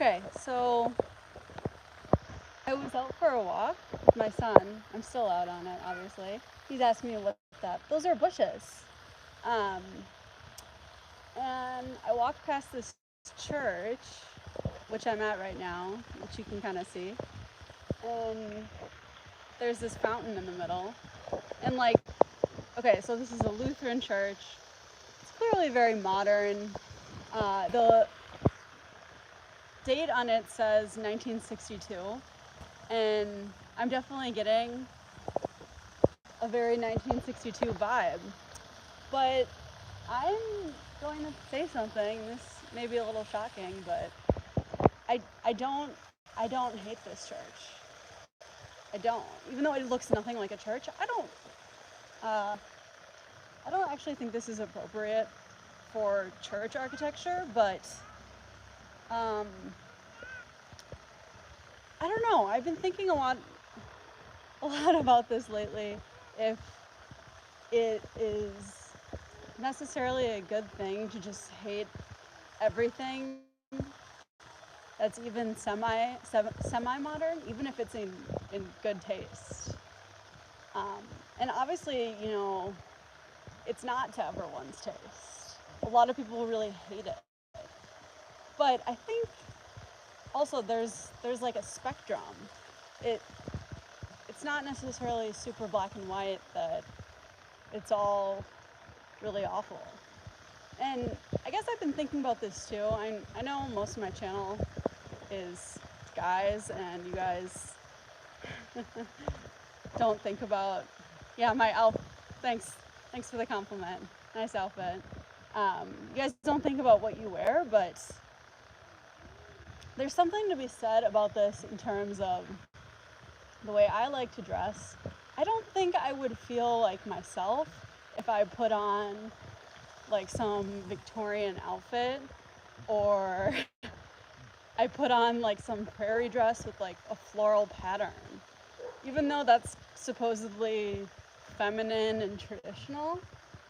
Okay, so I was out for a walk with my son. I'm still out on it, obviously. He's asking me what's that. Those are bushes. Um, and I walked past this church, which I'm at right now, which you can kind of see. And there's this fountain in the middle. And okay, so this is a Lutheran church. It's clearly very modern. The date on it says 1962. And I'm definitely getting a very 1962 vibe. But I'm going to say something. This may be a little shocking, but I don't hate this church. I don't. Even though it looks nothing like a church, I don't actually think this is appropriate for church architecture, but I don't know. I've been thinking a lot about this lately. If it is necessarily a good thing to just hate everything that's even semi-modern, even if it's in good taste. And obviously, it's not to everyone's taste. A lot of people really hate it. But I think also there's like a spectrum. It's not necessarily super black and white that it's all really awful. And I guess I've been thinking about this too. I know most of my channel is guys, and you guys don't think about, my outfit. Thanks for the compliment. Nice outfit. You guys don't think about what you wear, but there's something to be said about this in terms of the way I like to dress. I don't think I would feel like myself if I put on like some Victorian outfit, or I put on like some prairie dress with like a floral pattern. Even though that's supposedly feminine and traditional,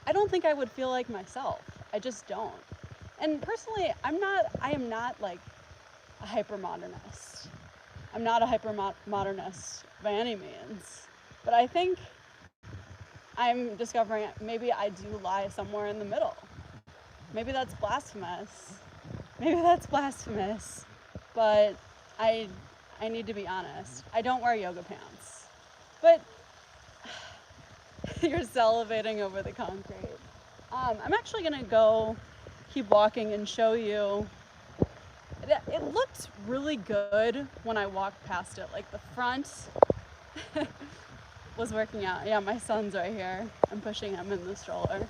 I don't think I would feel like myself. I just don't. And personally, I am not like a hyper-modernist. I'm not a hyper-modernist by any means. But I think I'm discovering maybe I do lie somewhere in the middle. Maybe that's blasphemous. But I need to be honest. I don't wear yoga pants. But you're salivating over the concrete. I'm actually gonna go keep walking and show you. It looked really good when I walked past it. Like the front was working out. Yeah, my son's right here. I'm pushing him in the stroller.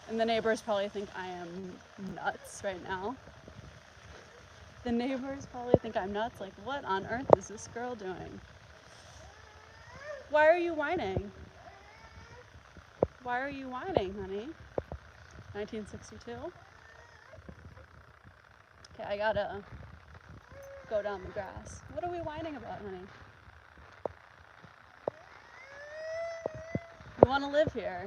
And the neighbors probably think I am nuts right now. The neighbors probably think I'm nuts. Like, what on earth is this girl doing? Why are you whining? Why are you whining, honey? 1962? Okay, I gotta go down the grass. What are we whining about, honey? You want to live here?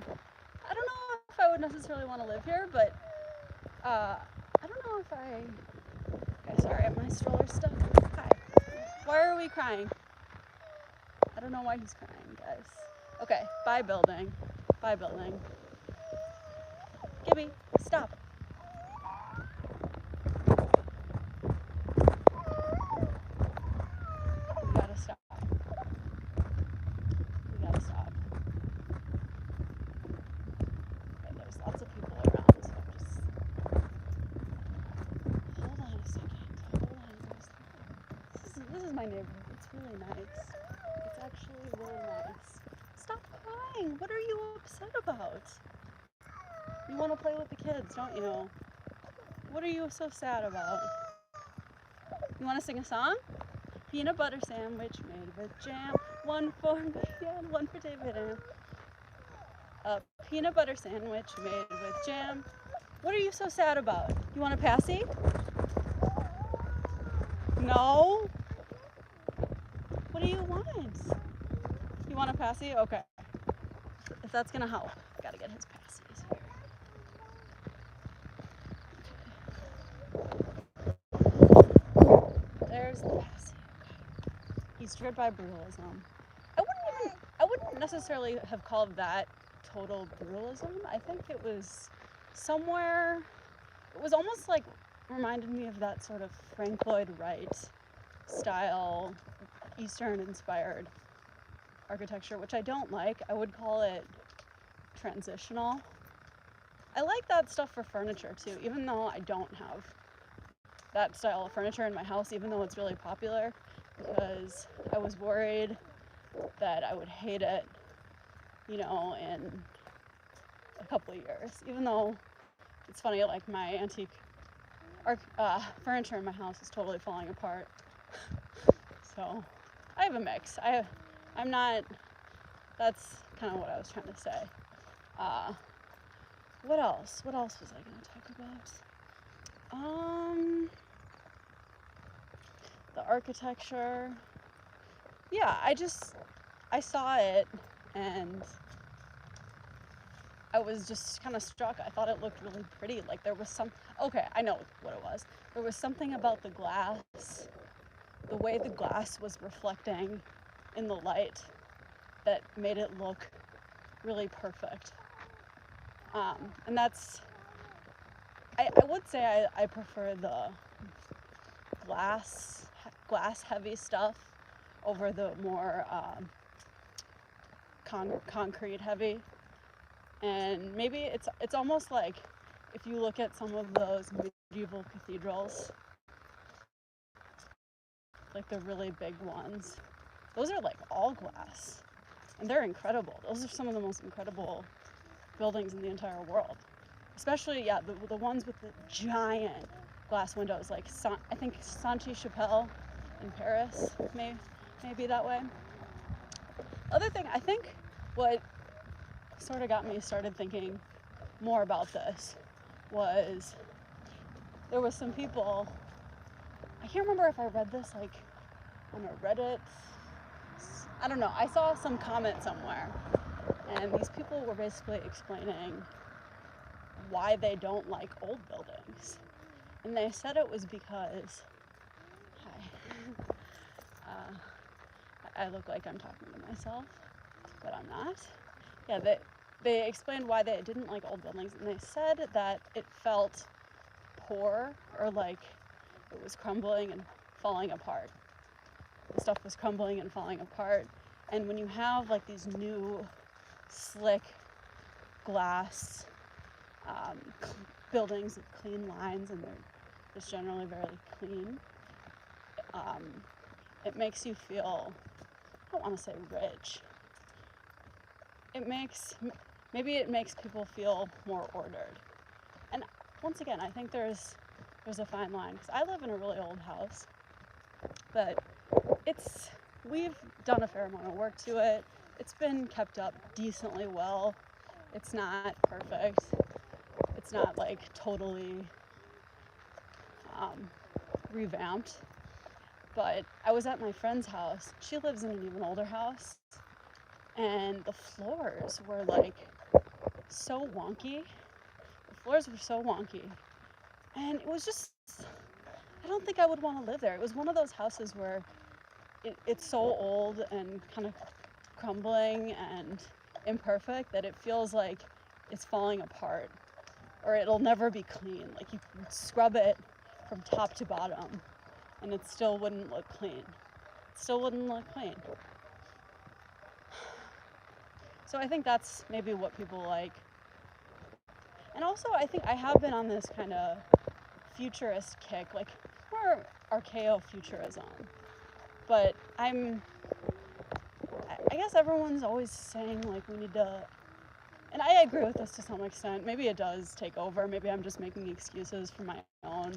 I don't know if I would necessarily want to live here, but I don't know if I... Okay, sorry, my stroller's stuck. Hi. Why are we crying? I don't know why he's crying, guys. Okay, bye building. Bye building. Gibby, stop. We gotta stop. Okay, there's lots of people around, so just... Hold on a second. This is my neighborhood. It's really nice. It's actually really nice. Stop crying. What are you upset about? You want to play with the kids, don't you? What are you so sad about? You want to sing a song? Peanut butter sandwich made with jam. One for me and one for David and a peanut butter sandwich made with jam. What are you so sad about? You want a passy? No? What do you want? You want a passy? Okay. If that's gonna help, I gotta get his passes here. He's steered by brutalism. I wouldn't necessarily have called that total brutalism. I think it was somewhere, it was almost like, reminded me of that sort of Frank Lloyd Wright style, Eastern inspired architecture, which I don't like. I would call it transitional. I like that stuff for furniture too, even though I don't have that style of furniture in my house, even though it's really popular, because I was worried that I would hate it, in a couple of years. Even though it's funny, like my antique furniture in my house is totally falling apart. So I have a mix. I'm not, that's kind of what I was trying to say. What else? What else was I going to talk about? The architecture. Yeah, I saw it and I was just kind of struck. I thought it looked really pretty. Like there was okay, I know what it was. There was something about the glass, the way the glass was reflecting in the light that made it look really perfect. And that's, I would say I prefer the glass heavy stuff over the more concrete heavy. And maybe it's almost like if you look at some of those medieval cathedrals, like the really big ones, those are like all glass and they're incredible. Those are some of the most incredible buildings in the entire world, especially the ones with the giant glass windows, like I think Sainte-Chapelle in Paris may be that way. Other thing, I think what sort of got me started thinking more about this was there was some people, I can't remember if I read this like on a Reddit, I don't know, I saw some comment somewhere and these people were basically explaining why they don't like old buildings. And they said it was because, I look like I'm talking to myself, but I'm not. Yeah, they explained why they didn't like old buildings, and they said that it felt poor, or like it was crumbling and falling apart. The stuff was crumbling and falling apart. And when you have like these new slick glass buildings with clean lines, and they're just generally very clean, it makes you feel, I don't want to say rich. Maybe it makes people feel more ordered. And once again, I think there's a fine line, because I live in a really old house, but we've done a fair amount of work to it. It's been kept up decently well. It's not perfect. It's not like totally revamped. But I was at my friend's house. She lives in an even older house, and the floors were like so wonky. The floors were so wonky. And it was just, I don't think I would want to live there. It was one of those houses where it's so old and kind of crumbling and imperfect that it feels like it's falling apart, or it'll never be clean. Like you could scrub it from top to bottom and it still wouldn't look clean. It still wouldn't look clean. So I think that's maybe what people like. And also I think I have been on this kind of futurist kick, like more archaeo-futurism. But I guess everyone's always saying like we need to, and I agree with this to some extent. Maybe it does take over. Maybe I'm just making excuses for my own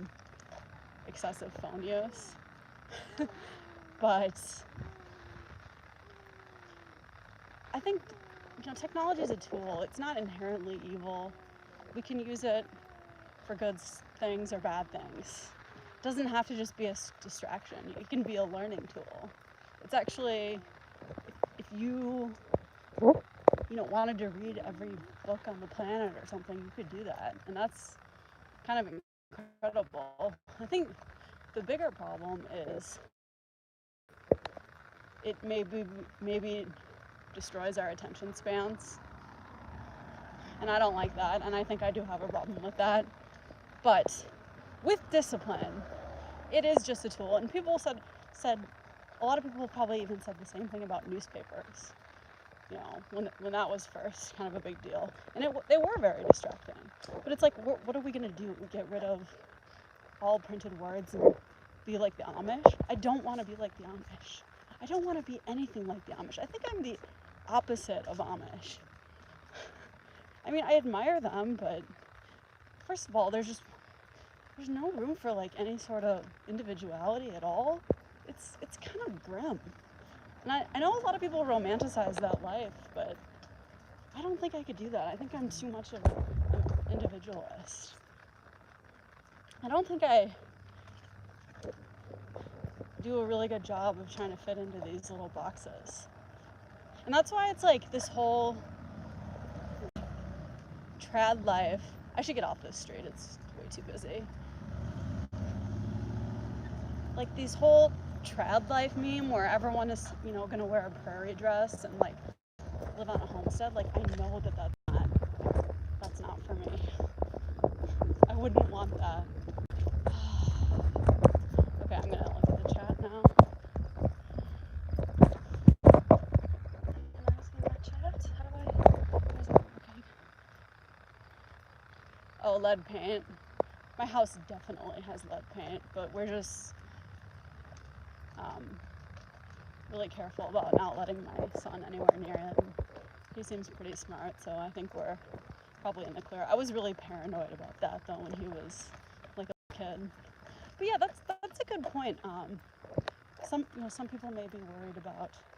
excessive phone use. But I think, technology is a tool. It's not inherently evil. We can use it for good things or bad things. It doesn't have to just be a distraction. It can be a learning tool. It's actually, if you wanted to read every book on the planet or something, you could do that. And that's kind of incredible. I think the bigger problem is it maybe destroys our attention spans. And I don't like that, and I think I do have a problem with that. But with discipline, it is just a tool. And people said a lot of people probably even said the same thing about newspapers, you know, when that was first kind of a big deal. And they were very distracting. But it's like, what are we going to do? Get rid of all printed words and be like the Amish? I don't want to be like the Amish. I don't want to be anything like the Amish. I think I'm the opposite of Amish. I mean, I admire them, but first of all, there's no room for like any sort of individuality at all. It's kind of grim. And I know a lot of people romanticize that life, but I don't think I could do that. I think I'm too much of an individualist. I don't think I do a really good job of trying to fit into these little boxes. And that's why it's like this whole trad life. I should get off this street. It's way too busy. Like these whole trad life meme where everyone is, you know, gonna wear a prairie dress and like live on a homestead. Like I know that's not for me. I wouldn't want that. Okay, I'm gonna look at the chat now. Can I see my chat? Okay. Oh, lead paint. My house definitely has lead paint, but we're just really careful about not letting my son anywhere near it. He seems pretty smart, so I think we're probably in the clear. I was really paranoid about that though when he was like a kid. But yeah, that's a good point. Some people may be worried about